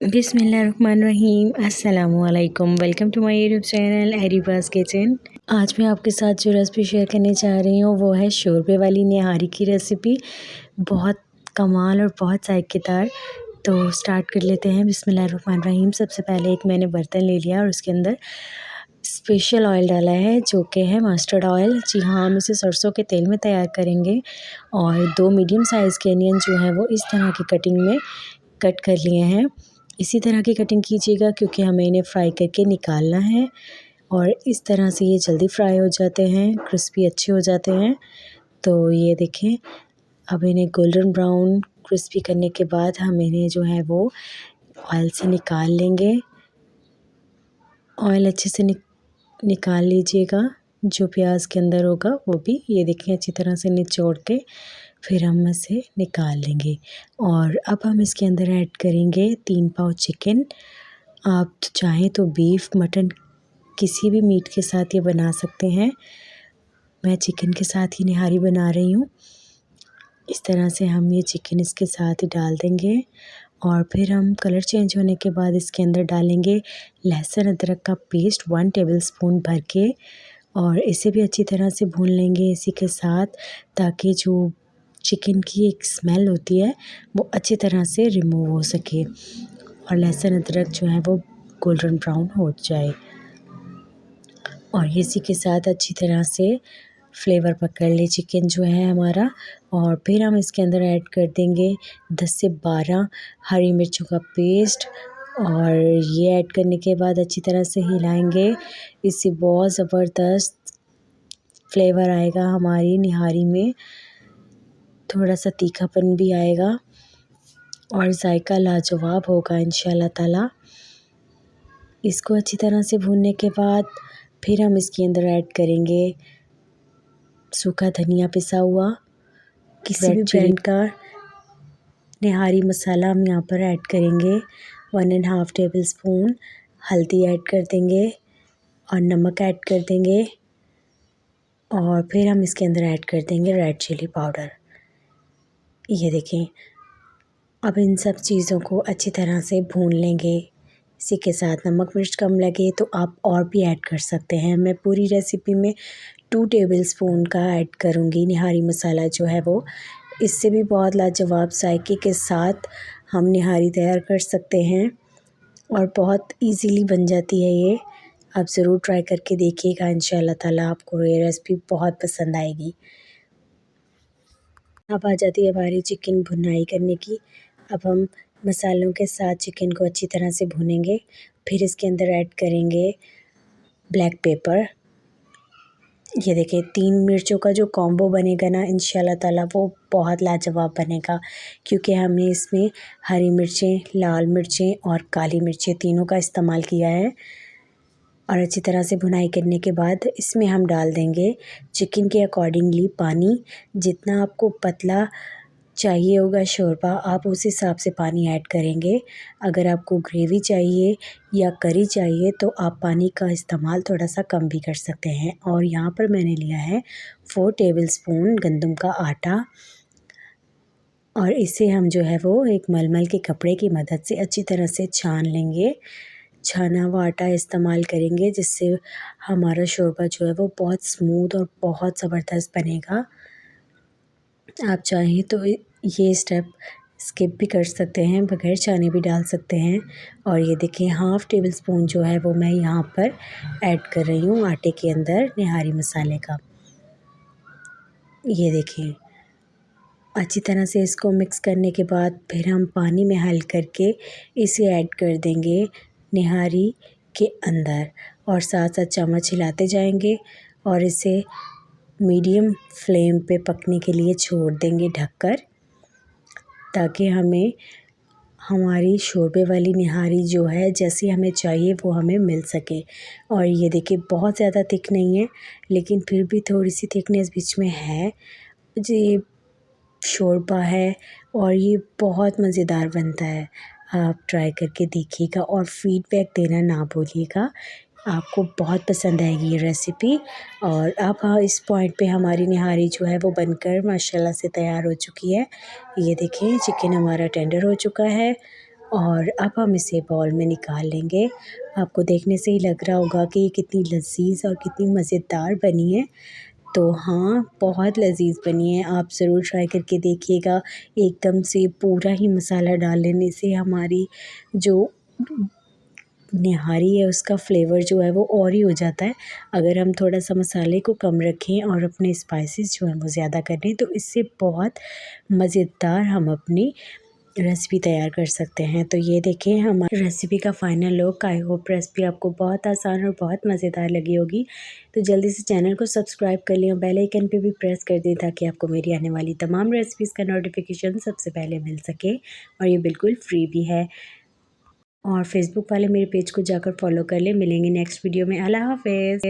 बिस्मिल्लाहिर्रहमानिर्रहीम अस्सलामुअलैकुम। Welcome to my YouTube channel हैरीबाज किचन। आज मैं आपके साथ जो रेसिपी शेयर करने जा रही हूँ वो है शोरबे वाली निहारी की रेसिपी। बहुत कमाल और बहुत जायकेदार। तो स्टार्ट कर लेते हैं। बिस्मिल्लाहिर्रहमानिर्रहीम। सबसे पहले एक मैंने बर्तन ले लिया और उसके अंदर स्पेशल ऑयल डाला है जो कि है मस्टर्ड ऑयल। जी हाँ, हम इसे सरसों के तेल में तैयार करेंगे। और 2 मीडियम साइज़ के अनियन जो है वो इस तरह की कटिंग में कट कर लिए हैं। इसी तरह की कटिंग कीजिएगा क्योंकि हमें इन्हें फ्राई करके निकालना है और इस तरह से ये जल्दी फ्राई हो जाते हैं, क्रिस्पी अच्छे हो जाते हैं। तो ये देखें, अब इन्हें गोल्डन ब्राउन क्रिस्पी करने के बाद हम इन्हें जो है वो ऑयल से निकाल लेंगे। ऑयल अच्छे से निकाल लीजिएगा। जो प्याज के अंदर होगा वो भी ये देखें अच्छी तरह से निचोड़ के फिर हम इसे निकाल लेंगे। और अब हम इसके अंदर ऐड करेंगे 3 पाव चिकन। आप चाहें तो बीफ, मटन किसी भी मीट के साथ ये बना सकते हैं। मैं चिकन के साथ ही निहारी बना रही हूँ। इस तरह से हम ये चिकन इसके साथ ही डाल देंगे और फिर हम कलर चेंज होने के बाद इसके अंदर डालेंगे लहसुन अदरक का पेस्ट 1 टेबलस्पून भर के और इसे भी अच्छी तरह से भून लेंगे इसी के साथ, ताकि जो चिकन की एक स्मेल होती है वो अच्छी तरह से रिमूव हो सके और लहसुन अदरक जो है वो गोल्डन ब्राउन हो जाए। और इसी के साथ अच्छी तरह से फ्लेवर पकड़ ले चिकन जो है हमारा। और फिर हम इसके अंदर ऐड कर देंगे 10 से 12 हरी मिर्चों का पेस्ट और ये ऐड करने के बाद अच्छी तरह से हिलाएंगे। इससे बहुत ज़बरदस्त फ्लेवर आएगा हमारी निहारी में, थोड़ा सा तीखापन भी आएगा और जायका लाजवाब होगा इंशाल्लाह ताला। इसको अच्छी तरह से भूनने के बाद फिर हम इसके अंदर ऐड करेंगे सूखा धनिया पिसा हुआ, किसी भी ब्रांड का निहारी मसाला हम यहाँ पर ऐड करेंगे। 1.5 टेबलस्पून हल्दी ऐड कर देंगे और नमक ऐड कर देंगे और फिर हम इसके अंदर ऐड कर देंगे रेड चिली पाउडर। ये देखें, अब इन सब चीज़ों को अच्छी तरह से भून लेंगे। इसी के साथ नमक मिर्च कम लगे तो आप और भी ऐड कर सकते हैं। मैं पूरी रेसिपी में 2 टेबलस्पून का ऐड करूँगी निहारी मसाला जो है वो। इससे भी बहुत लाजवाब जायके के साथ हम निहारी तैयार कर सकते हैं और बहुत इजीली बन जाती है ये। आप ज़रूर ट्राई करके देखिएगा, इंशाल्लाह ताला आपको ये रेसिपी बहुत पसंद आएगी। अब आ जाती है हमारी चिकन भुनाई करने की। अब हम मसालों के साथ चिकन को अच्छी तरह से भूनेंगे। फिर इसके अंदर ऐड करेंगे ब्लैक पेपर। ये देखिए 3 मिर्चों का जो कॉम्बो बनेगा ना इंशाल्लाह ताला वो बहुत लाजवाब बनेगा, क्योंकि हमने इसमें हरी मिर्चें, लाल मिर्चें और काली मिर्चें तीनों का इस्तेमाल किया है। और अच्छी तरह से भुनाई करने के बाद इसमें हम डाल देंगे चिकन के अकॉर्डिंगली पानी। जितना आपको पतला चाहिए होगा शोरबा, आप उस हिसाब से पानी ऐड करेंगे। अगर आपको ग्रेवी चाहिए या करी चाहिए तो आप पानी का इस्तेमाल थोड़ा सा कम भी कर सकते हैं। और यहाँ पर मैंने लिया है 4 टेबलस्पून गंदम का आटा और इसे हम जो है वो एक मलमल के कपड़े की मदद से अच्छी तरह से छान लेंगे। छाना हुआ आटा इस्तेमाल करेंगे जिससे हमारा शोरबा जो है वो बहुत स्मूथ और बहुत ज़बरदस्त बनेगा। आप चाहें तो ये स्टेप स्किप भी कर सकते हैं, बगैर छाने भी डाल सकते हैं। और ये देखिए 1/2 टेबलस्पून जो है वो मैं यहाँ पर ऐड कर रही हूँ आटे के अंदर निहारी मसाले का। ये देखिए अच्छी तरह से इसको मिक्स करने के बाद फिर हम पानी में हल करके इसे ऐड कर देंगे निहारी के अंदर और साथ साथ चम्मच हिलाते जाएंगे और इसे मीडियम फ्लेम पे पकने के लिए छोड़ देंगे ढककर, ताकि हमें हमारी शोरबे वाली निहारी जो है जैसी हमें चाहिए वो हमें मिल सके। और ये देखिए बहुत ज़्यादा थिक नहीं है, लेकिन फिर भी थोड़ी सी थिकनेस बीच में है। जी शोरबा है और ये बहुत मज़ेदार बनता है। आप ट्राई करके देखिएगा और फ़ीडबैक देना ना भूलिएगा, आपको बहुत पसंद आएगी ये रेसिपी। और अब इस पॉइंट पे हमारी निहारी जो है वो बनकर माशाल्लाह से तैयार हो चुकी है। ये देखें चिकन हमारा टेंडर हो चुका है और अब हम इसे बाउल में निकाल लेंगे। आपको देखने से ही लग रहा होगा कि ये कितनी लज़ीज़ और कितनी मज़ेदार बनी है। तो हाँ, बहुत लज़ीज़ बनी है, आप ज़रूर ट्राई करके देखिएगा। एकदम से पूरा ही मसाला डाल लेने से हमारी जो निहारी है उसका फ्लेवर जो है वो और ही हो जाता है। अगर हम थोड़ा-सा मसाले को कम रखें और अपने स्पाइसेस जो हैं वो ज़्यादा कर लें तो इससे बहुत मज़ेदार हम अपनी रेसिपी तैयार कर सकते हैं। तो ये देखिए हमारी रेसिपी का final look. I hope recipe आपको बहुत आसान और बहुत मज़ेदार लगी होगी। तो जल्दी से चैनल को सब्सक्राइब कर लें और बेल आइकन पे भी प्रेस कर दें ताकि आपको मेरी आने वाली तमाम रेसिपीज़ का नोटिफिकेशन सबसे पहले मिल सके, और ये बिल्कुल फ्री भी है। और फेसबुक वाले मेरे पेज को जाकर फॉलो कर लें। मिलेंगे नेक्स्ट वीडियो में। अल्लाह हाफ़िज़।